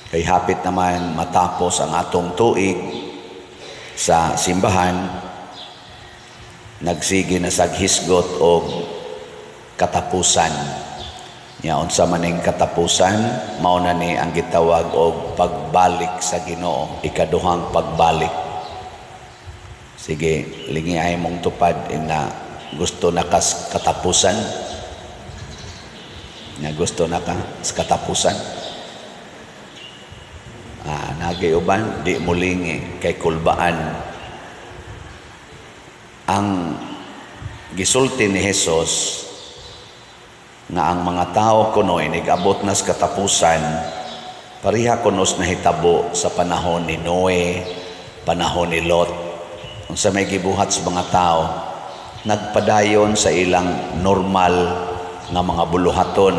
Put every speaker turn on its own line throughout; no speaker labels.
Kay hapit naman matapos ang atong tuig sa simbahan, nagsige na saghisgot o katapusan. Nya unsa maning katapusan, mao na ni ang gitawag og pagbalik sa Ginoo, ikaduhang pagbalik. Sige, lingi ay mong tupad na gusto na kas katapusan. Na gusto na ka sa katapusan. Nagayuban, di mulingi kay kulbaan. Ang gisulti ni Jesus nga ang mga tao kuno inigabot na sa katapusan, pariha kunos nahitabo sa panahon ni Noe, panahon ni Lot. Unsa may gibuhat sa mga tao, nagpadayon sa ilang normal nga mga buluhaton,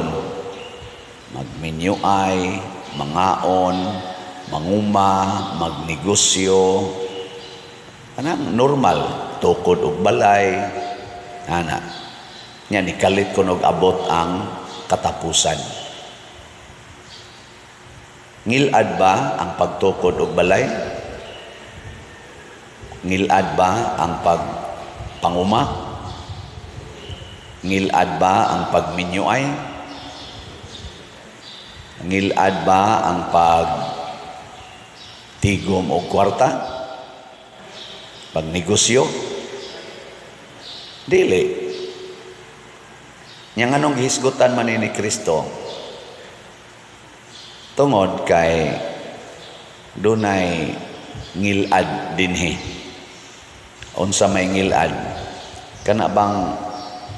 magminyuay, mangaon, manguma, magnegosyo, anang normal, tukod og balay, ana. Nya nikalit ko og abot ang katapusan. Ngilad ba ang pagtukod og balay? Ngilad ba ang pagpanguma? Ngilad ba ang pagminyuay? Ngilad ba ang pagtigom og kwarta? Pagnegosyo? Dili. Yang anong gihisgutan man ni Kristo tungod kay dunay ngilad dinhi. Unsa may ngilad? Kana bang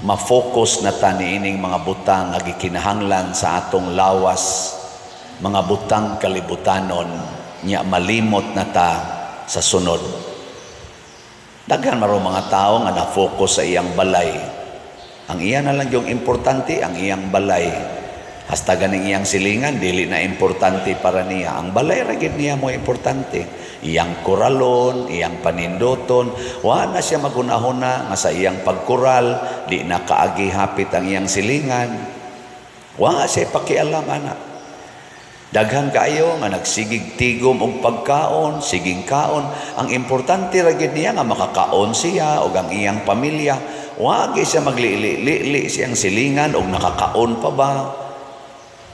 ma-focus na ta niining mga butang nga gikinahanglan sa atong lawas, mga butang kalibutanon, nya malimot na ta sa sunod. Daghan maro mga tao nga na-focus sa iyang balay. Ang iya na lang yung importante, ang iyang balay. Hasta ganing iyang silingan, dili na importante para niya. Ang balay ragid niya mo importante. Iyang kuralon, iyang panindoton, wa na siya magunahuna nga sa iyang pagkural, di na kaagi hapit ang iyang silingan. Wa siya pakialam, anak. Daghang kayo nga nagsigig tigom og pagkaon, siging kaon. Ang importante ragid niya nga makakaon siya o ang iyang pamilya. Wagi siya maglili-li siyang silingan o nakakaon pa ba?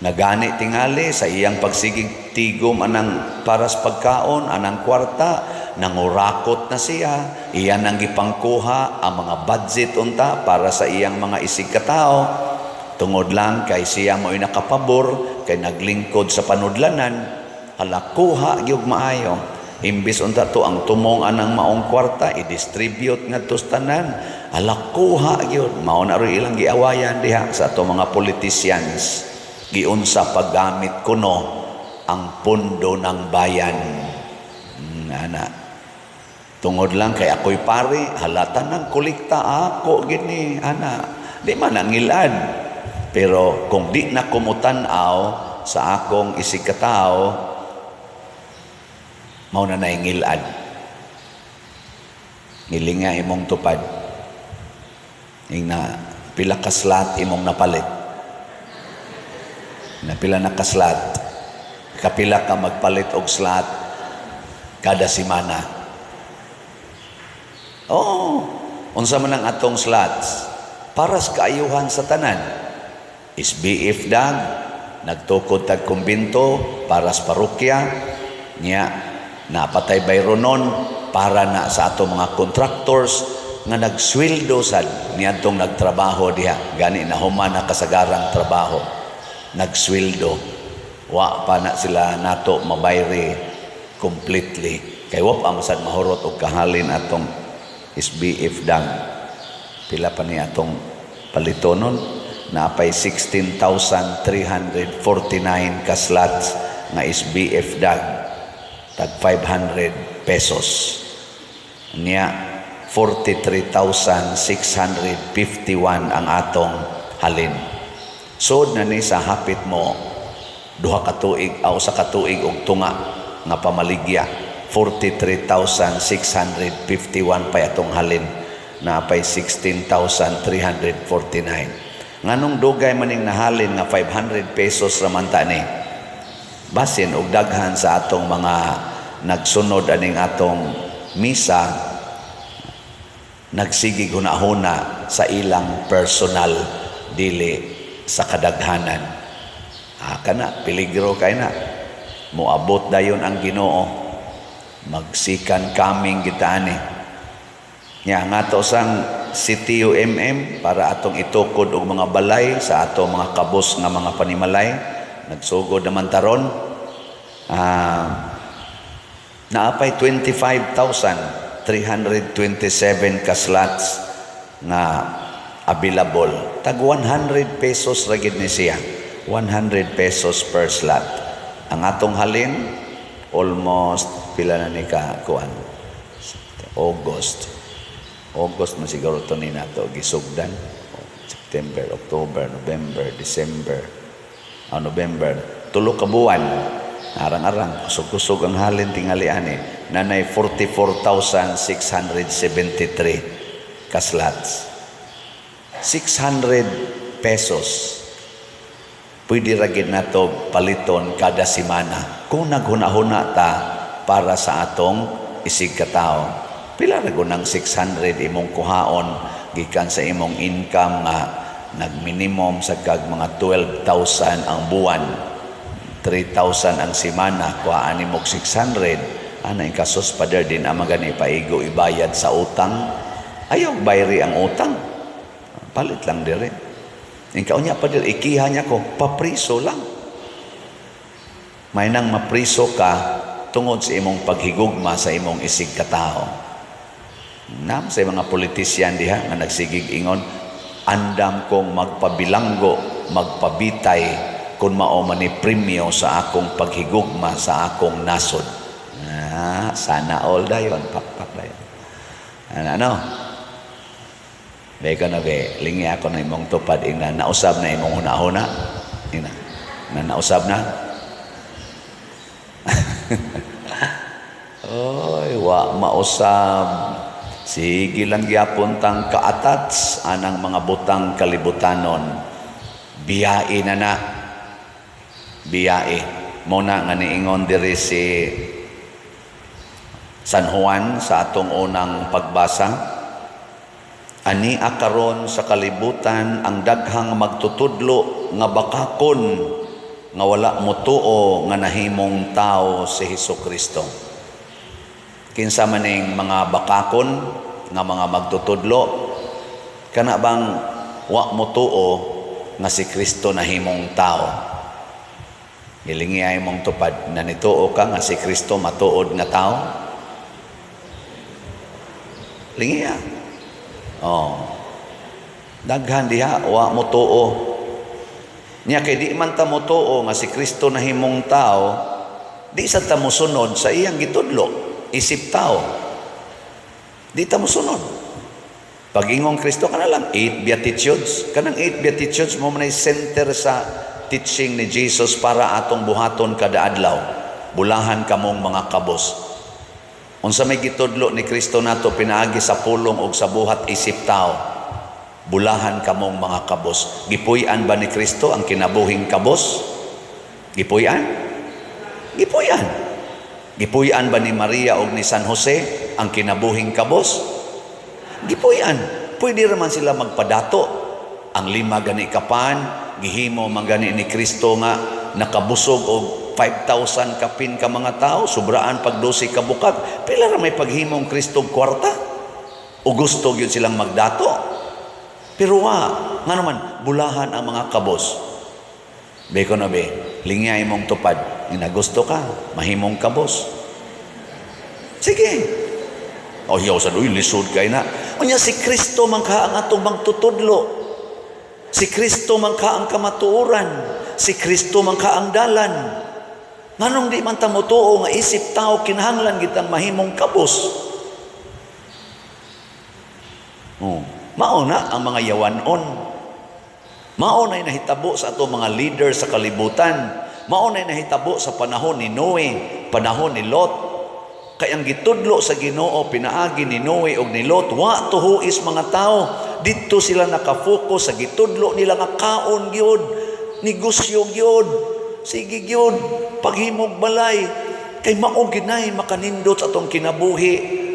Nagani tingali sa iyang pagsigig tigom anang paras pagkaon, anang kwarta, nangurakot na siya. Iyan ang gipangkuha ang mga budget unta para sa iyang mga isig katao. Tungod lang kay siya mo'y nakapabor, kay naglingkod sa panudlanan, halakuha gyud maayo. Imbis unta to ang tumong anang maong kwarta, i-distribute nga to tanan, halakuha gyud. Mao na rin ilang giawayan diha sa ato mga politicians. Giunsa paggamit kuno ang pundo ng bayan. Ana. Tungod lang kay ako'y pare, halatan ng kulikta ako gini, ana. Di man nangilad. Pero kung di na kumutanaw sa akong isikatao, mao na naingilad. Ngilinga imong tupad. Ing pila ka slot imong napalit. Na pila na ka slot. Kapila ka magpalit og slot kada semana. Unsa man ang atong slots para sa kaayuhan sa tanan. SBF dag, nagtukod tag kumbento para sa parokya, niya napatay bayronon para na sa ato mga contractors nga nagsweldo sad niadtong nagtrabaho diha, gani na human na kasagarang trabaho, nagsweldo, wa pa na sila nato mabayri completely, kay wa pa masad mahurot og kahalin atong SBF dag. Pila pa ni atong palitonon, napay 16,349 ka slots nga SBF dag, tag 500 pesos. Niya 43,651 ang atong halin. Sod na ni sa hapit mo duha ka tuig o sa katuig og tunga nga pamaligya, 43,651 pa atong halin, napay 16,349. Nganong dugay maning nahalin nga 500 pesos raman ta ni. basin og daghan sa atong mga nagsunod aning atong misa nagsigig hunahuna sa ilang personal dili sa kadaghanan. Kana peligro kay na moabot dayon ang Ginoo, magsikan kaming gitani nya nga to sang CTUMM para atong itukod og mga balay sa atong mga kabos nga mga panimalay. Nagsugod naman taron naapay 25,327 ka slots na available. Tag 100 pesos ra gid ni siya, 100 pesos per slot. Ang atong halin almost pila na ni ka kuan, August man siguro to ni nato gisugdan. September, October, November, December, November, tulo ka buwan. Arang-arang kusog-kusog ang halin tingali ani. Nanay 44,673 ka slots. 600 pesos. Pwede ra gid nato paliton kada semana kung naghuna-huna ta para sa atong isig ka tawo. Pila ra gunang 600 imong kuhaon gikan sa imong income nga nagminimum sa kag mga 12,000 ang buwan, 3,000 ang semana, kuhaan nimo 600. Ana kasos pader din ang magani paigo ibayad sa utang. Ayaw bayri ang utang. Palit lang dire. Ikaw niya pa dir ikiha niya ko papriso lang. May nang mapriso ka tungod sa imong paghigugma sa imong isig ka tawo. Nam sa mga politisyan diha nga nagsigig ingon, andam kong magpabilanggo, magpabitay kung mao man ni premyo sa akong paghigugma sa akong nasod. Sana all dayon, pakpak dayon. Ano? Beka na be, lingi ako na imong tupad ina, nausab na imong huna-huna. Ina, nausab na. Oy, wa mausab. Sige lang gyapon tang kaatats anang mga butang kalibutanon. Biyae na. Biyae. Muna nga niingon diri si San Juan sa atong unang pagbasa. Ani akaron sa kalibutan ang daghang magtutudlo nga bakakon nga wala motuo nga nahimong tao si Hesukristo. Kinsa maning mga bakakon nga mga magtutudlo, kana bang wa motuo nga si Kristo nahimong tao? Ilingi ay mong tupad na nituo ka nga si Kristo matuod nga tao? Lingi ya. Daghan diha wa motuo. Nya kay di man ta motuo nga si Kristo nahimong tao, di sa ta mosunod sa iyang gitudlo. Isip tao. Di ta mo sunod. Pag-ingong Kristo ka na lang, 8 Beatitudes. Kanang 8 Beatitudes mo manay center sa teaching ni Jesus para atong buhaton kada adlaw. Bulahan kamong mga kabos. Unsa may gitudlo ni Kristo nato pinaagi sa pulong og sa buhat isip tao. Bulahan kamong mga kabos. Gipuy-an ba ni Kristo ang kinabuhing kabos? Gipuy-an? Gipuy-an. Gipuy-an ba ni Maria o ni San Jose ang kinabuhing kabos? Gipuy-an. Pwede raman sila magpadato. Ang 5 gani kapan, gihimo man gani ni Kristo nga nakabusog og 5,000 kapin ka mga tao, sobraan pag 12 ka bukag. Pila ra may paghimong Kristo kwarta? O gusto gyud silang magdato? Pero nga naman, bulahan ang mga kabos. Beko na be, lingay mong tupad. Gusto ka, mahimong kabos. Sige. Yaw sa doy, lisod kay na. Unya si Kristo man ka ang atong magtutudlo. Si Kristo man ka ang kamatuoran. Si Kristo man ka ang dalan. Nganong di man ta motuo nga isip tao kinahanglan gitang mahimong kabos. Mauna ang mga yawanon. Maunay nahitabo sa ato mga leader sa kalibutan. Maunay nahitabo sa panahon ni Noe, panahon ni Lot. Kay ang gitudlo sa Ginoo pinaagi ni Noe og ni Lot, wa tuhuis mga tao. Dito sila nakafocus sa gitudlo nila nga kaon gyud, negosyo gyud. sige gyud paghimog balay kay mao ginay makanindot sa atong kinabuhi.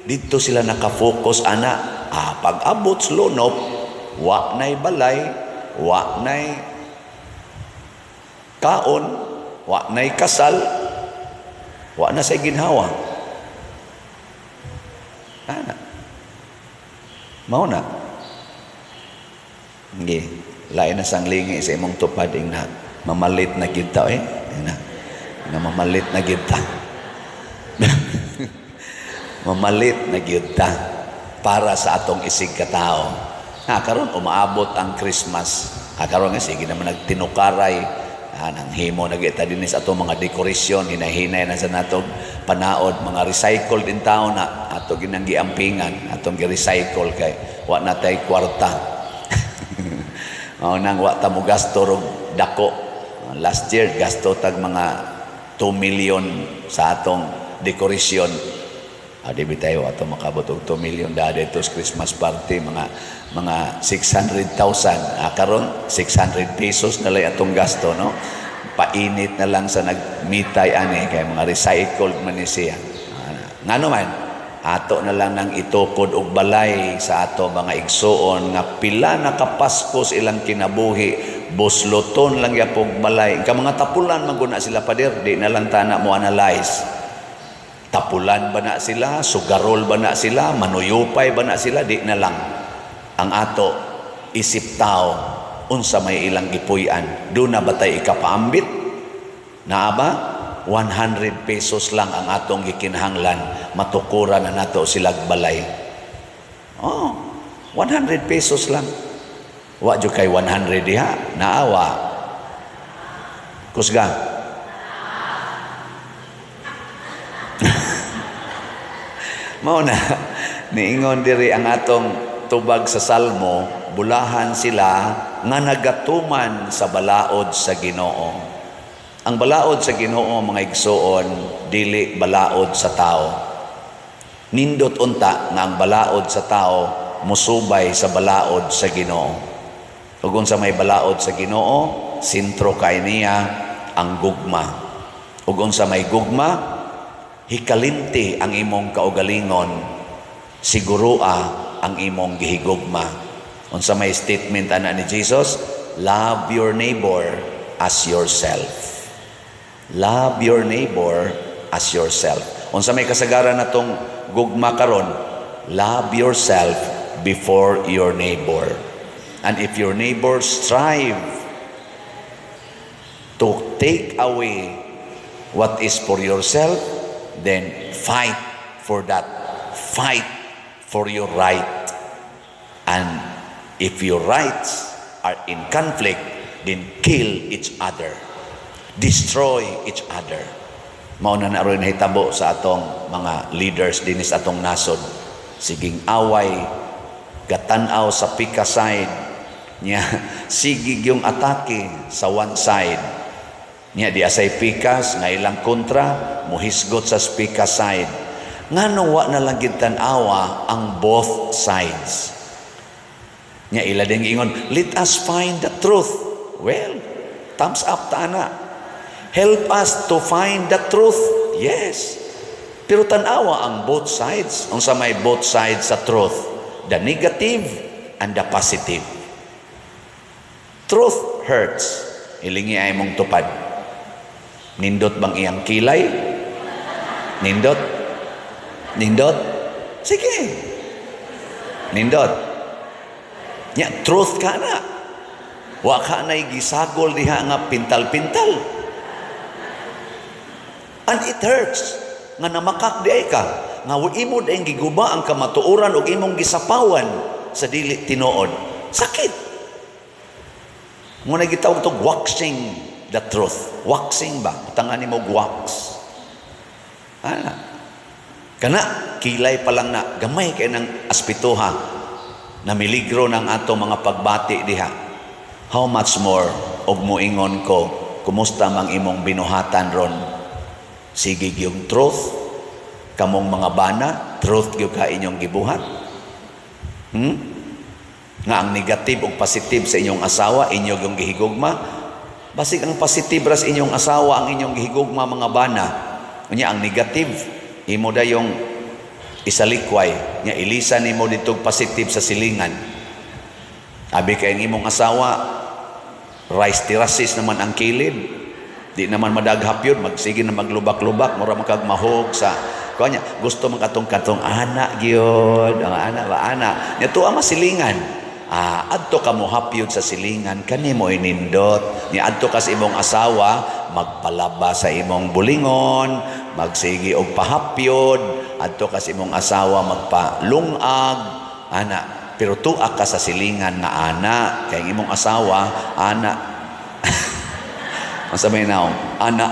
Dito sila nakafocus ana. Pag abot sa lunop, wa nay balay, wa nay kaon, wa nay kasal, wa na say ginhawa. Ana. Mao na. Ngi, lain na sang lingi sa imong tupad na mamalit na kita nga mamalit na kita. Mamalit na kita para sa atong isig katao. Karon umaabot ang Christmas. Karon nga sige naman nagtinukaray nang himo nagita din sa atong mga dekorasyon, hinahinay na sa natong panaod, mga recycle din tao na ato ginang giampingan, atong gi-recycle kay wa na tay kwarta. Nang wa ta mo gasto rog dako. Last year gasto tag mga 2 million sa atong dekorasyon. Di bitayo ato makabot og 2 million dada ito sa Christmas party, mga 600,000. Karon 600 pesos na lang atong gasto, no? Painit na lang sa nagmitay ani kay mga recycled man ni siya. Ngano man ato na lang nang itukod og balay sa ato mga igsuon nga pila na kapaskos ilang kinabuhi, busloton lang yapog balay. Ka mga tapulan maguna sila pader, di na lang tana mo analyze. Tapulan ba na sila, sugarol ba na sila, manuyupay ba na sila, di na lang. Ang ato isip tao unsa may ilang gipuy-an, do na batay ikapaambit na ba 100 pesos lang ang atong gikinahanglan, matukuran na nato silag balay. 100 pesos lang. Wa jud kay 100 diha, naawa. Kusga. Mao na niingon diri ang atong tubag sa Salmo, bulahan sila nga nagatuman sa balaod sa Ginoo. Ang balaod sa Ginoo mga igsoon, dili balaod sa tao. Nindot unta nga ang balaod sa tao musubay sa balaod sa Ginoo. Ug unsa may balaod sa Ginoo, sentro kay niya ang gugma. Ug unsa may gugma, hikalinti ang imong kaugalingon, sigurua ang imong gihigugma. Unsa may statement ana ni Jesus, love your neighbor as yourself. Love your neighbor as yourself. Unsa may kasagaran natong gugma karon, love yourself before your neighbor. And if your neighbor strive to take away what is for yourself, then fight for that. Fight for your right. And if your rights are in conflict, then kill each other. Destroy each other. Mao na naroon hitabo sa atong mga leaders dinis atong nasod. Siging away, gatanaw sa pika side niya, sigig yung atake sa one side niya, di asay pikas nga ilang kontra muhisgot sa pika side. Ngano wa na lang gid tan-awa ang both sides niya, ila ding ingon, let us find the truth. Well, thumbs up ta ana. Help us to find the truth. Yes. Pero tanawa ang both sides. Ang sa may both sides sa truth. The negative and the positive. Truth hurts. Ilingi ay mong tupad. Nindot bang iyang kilay? Nindot? Nindot? Sige. Nindot. Ya, truth ka na. Wa ka na'y gisagol diha nga pintal-pintal. And it hurts nga namakak di ay ka nga imo dayong giguba ang kamatuoran o imong gisapawan sa dili tinuod. Sakit. Muna gitawag ito waxing the truth. Waxing ba? Tangan mo wax. Kana kilay pa lang na gamay kay ng aspituha na miligro ng ato mga pagbati diha. How much more og moingon ko kumusta mang imong binuhatan ron? Sige yung truth, kamong mga bana, truth yung ka inyong gibuhat. Nga ang negative o positive sa inyong asawa, inyong yung gihigugma, Basig ang positive ras inyong asawa, ang inyong gihigugma mga bana. Unya ang negative, imo da yung isalikway, nya ilisan nimo ditong positive sa silingan. Abi kay ang imong asawa, rice terraces naman ang kilid. Di naman madaghap yun, magsige na maglubak-lubak, mura makagmahog sa kanya. Gusto makatong-katong anak gyud, ang anak ba anak. Nya tuwa masilingan. Adto ka mo hapyod sa silingan kanimo inindot. Ni adto ka sa imong asawa magpalaba sa imong bulingon, magsigi og pahapyod, adto ka sa imong asawa magpalungag, ana. Pero tuwa ka sa silingan nga ana kay imong asawa ana. Masabay na ana.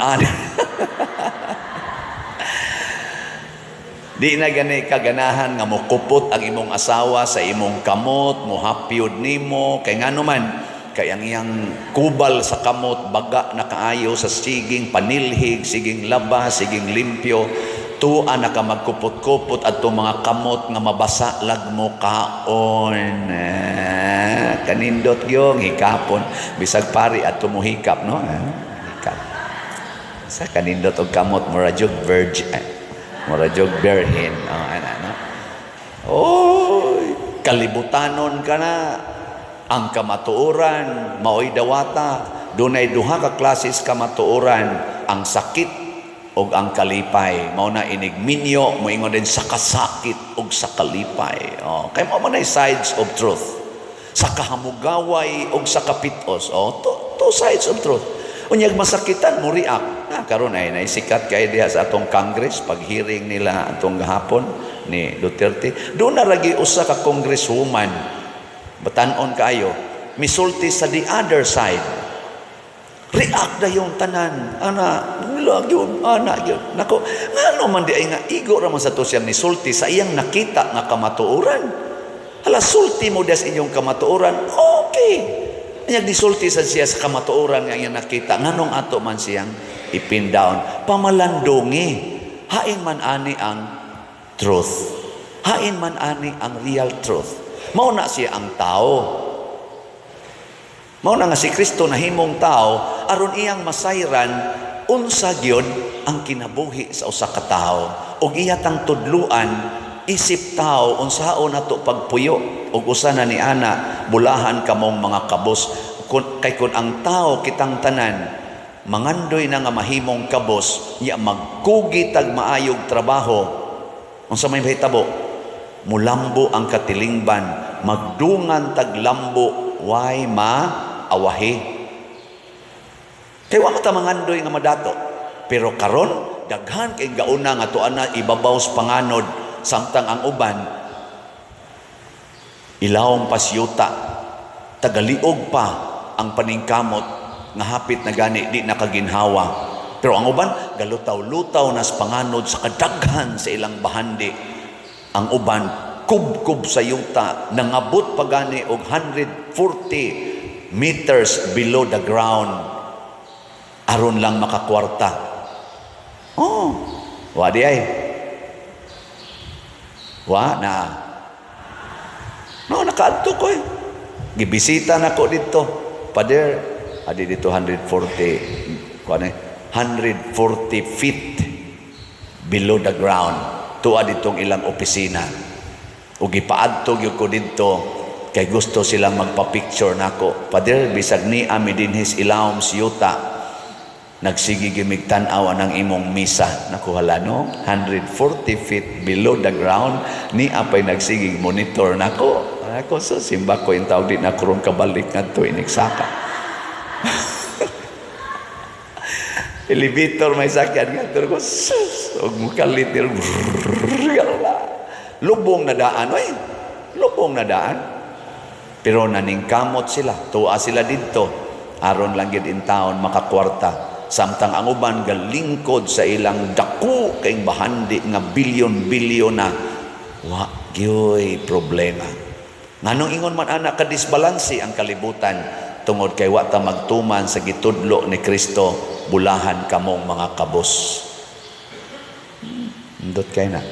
Di na gani kaganahan nga mukupot ang imong asawa sa imong kamot, muhapyod nimo, kay ngano man, kay ang iyang kubal sa kamot, baga na kaayo sa siging panilhig, siging laba, siging limpyo, tuwa na ka magkupot-kupot at mga kamot nga mabasa lag mo kaon. Kanindot yung hikapon, bisag pari at tumuhikap, no? Hikap. Sa kanindot og kamot, murajog virgin. Murajog berhin. Kalibutanon ka na. Ang kamatuoran, maoy dawata. Dunay duha ka klases kamatuoran. Ang sakit o ang kalipay. Mao na inigminyo, moingon din sa kasakit o sa kalipay. Kaya mo na sides of truth. Sa kahamugaway o sa kapitos. Two sides of truth. Unyag masakitan mo react. Karon ay naisikat kay diha sa atong Congress pag hearing nila atong gahapon ni Duterte. Doon na ragi usa ka congresswoman. Batanon kayo, misulti sa the other side. React na yung tanan. Ana, yun, ana, yun. Nako, ano man di ay nga igo raman sa to siyang nisulti sa iyang nakita nga kamatuoran. Hala, sulti mo des inyong kamatuoran. Okay. Anyag disulti sa siya sa kamatuoran nga iyang nakita. Nganong ato man siyang ipin down. Pamalandungi. Hain man ani ang truth. Hain man ani ang real truth. Mao na siya ang tao. Mao na nga si Kristo na himong tao aron iyang masayran unsa gyud ang kinabuhi sa usa ka tawo ug iya tang tudluan isip tao unsaon nato pagpuyo ug usa na ni ana bulahan kamong mga kabos kay kun ang tao kitang tanan mangandoy na nga mahimong kabos nya magkugi tag maayog trabaho unsa may bahitabo mulambo ang katilingban magdungan tag lambo way maawahi kay wa ta mangandoy nga madato pero karon daghan kay gauna nga tuan na ibabaw sa panganod samtang ang uban ilawong pasyuta tagaliog pa ang paningkamot nga hapit na gani di nakaginhawa pero ang uban galutaw-lutaw nas panganod sa kadaghan sa ilang bahandi ang uban kub-kub sa yuta nangabot pa gani og 140 meters below the ground aron lang makakwarta wadi ay na nakaadto ko gibisita na ko dito Father adi dito 140 feet below the ground tuwa ditong ilang opisina ug gipaadto gyud ko dito kay gusto silang magpa-picture nako Father bisag ni ami dinhis ilawom siyuta nagsigi gimigtan-aw ang imong misa nakuhala no 140 feet below the ground ni apay nagsigi monitor nako so simba ko yung tawag di na kurong kabalik nga to inigsaka elevator may sakyan nga to ko og mukalit lubong na daan lubong na daan pero naningkamot sila tuwa sila dito aron lang gid in town makakwarta samtang ang uban galingkod sa ilang dako kay bahandi nga bilyon-bilyon na wa gyoy problema nganong ingon man anak ka disbalansi ang kalibutan tungod kay wa ta magtuman sa gitudlo ni Kristo bulahan kamong mga kabos ndot kay na